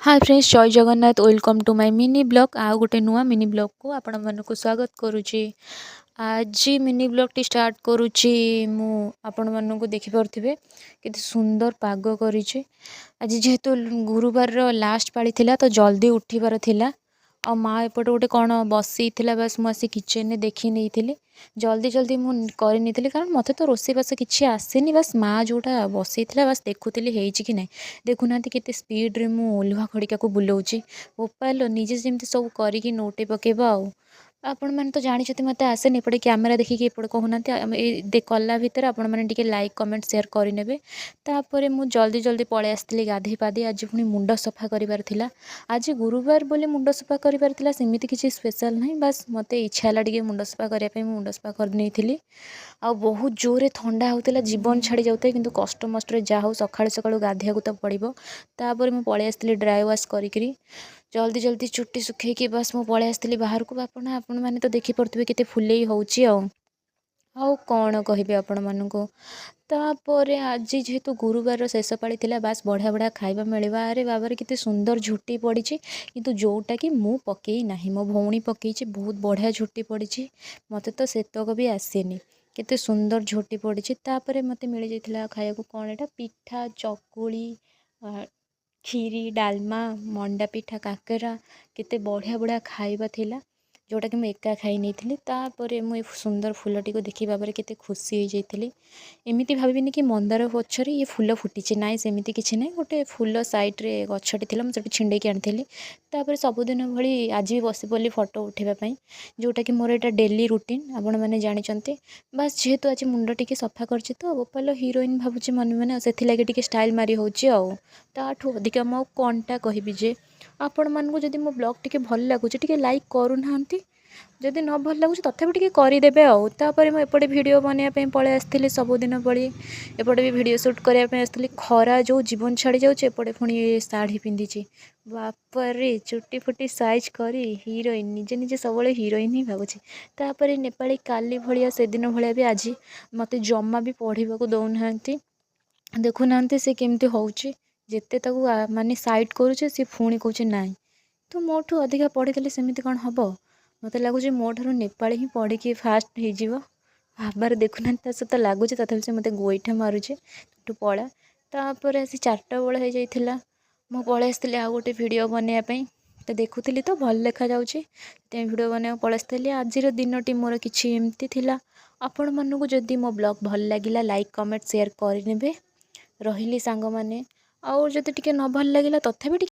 हाय friends जय Jagannath welcome to my mini blog आउ गोटे नुआ मिनी ब्लॉग को आपण मानक स्वागत करुच्ची। आज मिनी ब्लॉग टी स्टार्ट करुच्ची मु आपण मानक देखि पारथिबे केते सुंदर पाग करिछि। आज जेहेतु गुरुवार लास्ट पाली थिला तो जल्दी उठिबार थिला आ माँ एपटे गोटे कौन बसई बस मुझे किचन में देखी नहीं जल्दी जल्दी मुझे कर कारण मत तो रोषेईबास किसी आसेनी बस माँ जोटा बसई बस देखुली कि ना देखुना केते स्पीड्रे मु लुहा खड़िका को बुलाऊँच बोपाल निजे जमी सब करके नोटे पकेबा आपण मैंने तो जानते मत आसेनी एपटे कैमेरा देखिए एपटे कहूना कला भितर आपण मैंने लाइक कमेंट शेयर करेंगे। तापर मु जल्दी जल्दी पलि आसती गाधे पाधे आज पुणी मुंड सफा करार आज गुरुवार बोली मुंड सफा करार सेमती किसी स्पेशल ना बस मत इच्छा है मुंड सफा करने मुंड सफा कर आ बहुत जोरे थंडा होता जीवन छाड़ी जाता है कि कष्ट मस्ट जहाँ सका सका गाधिया तो पड़ो। तापर मुझे पलि आसती ड्राए वाश करी जल्दी जल्दी चुट्टी सुखी बस मुझे पलि आसती बाहर को आपण मैंने तो देखिपे केते फुले आउ कौन कहे आपण मानक। तापर आज जेहेतु गुरुवार शेष पाली थिला बास बढ़िया बढ़िया खाइबा मिलवा अरे बाबारे केते सुंदर झुटी पड़ी किंतु जोटा कि मु पकई नाही मो भौणी पकई बहुत बढ़िया झुटी पड़ी मते तो सेतक भी आसेनी केते सुंदर झुटी पड़ी। तापर मते मिल जाइथिला खाया को कौन एटा पिठा चकुली खीरी डालमा मंडा पिठा काकेरा केते बढ़िया बढ़िया खाइबा थिला जोटा कि मुझे एका खाई नहीं तापर मुझे सुंदर फुलटी को देखी बाबा केते खुशी हो जाइली एमती भाविनी कि मंदार गचर ये फुल फुटी ना सेमती किसी ना गोटे फुल सैड्रे गछटी थी मुझे छिंडे आनी तापर सबुदिन भली आज भी बसी पड़ी फटो उठाई जोटा कि मोर यहाँ डेली रुटीन आपण मैंने जानते बस जेहेतु आज मुंड टी सफा कर बोपाल हिरोइन भावुँ मन मैंने से स्टाइल मारी होठू अधिक मु कौनटा कहबी जे आपण मानू जदि मो ब्लॉग टी भल लगुच लाइक करूना जदि न भल लगुच तथापि टी करदे आउे मुझे वीडियो बनवाई पलि आसती सबुदिन पड़ी एपटे भी वीडियो शूट करने आसती खरा जो जीवन छाड़ी जाऊँचे एपटे पुणी शाढ़ी पिंधि बापरे चुटी फुटी साइज करी हिरोइन निजे निजे सब हिरोइन ही भावुँ। तापर नेपाली काली भाया से दिन भाया भी आज मत जमा भी पढ़ा को दौना देखुना से केमती होचे जिते माने साइड करुचे सी पुणी कहे ना तो मोठू अधिका पढ़ी सेमती कौन हम मत लगुच मो ठार नेपाली ही पढ़ी फास्ट हो भाबार देखुना सहित लगुच तथा से मत गोईठा मारुचे तू पड़ा। तापर आसी 4टा बेल हो जाइला मु पलि आसती आ गोटे वीडियो बनवाई तो देखुली तो भल देखा जाऊँगी वीडियो बनवा पलि आसती आज दिन मोर किसी एमती थिला। आपण मानू जदि मो ब्लॉग भल लगिला लाइक कमेंट शेयर करेंगे रही सांग मैंने आउ जदि टिके न भल लगिला तथापि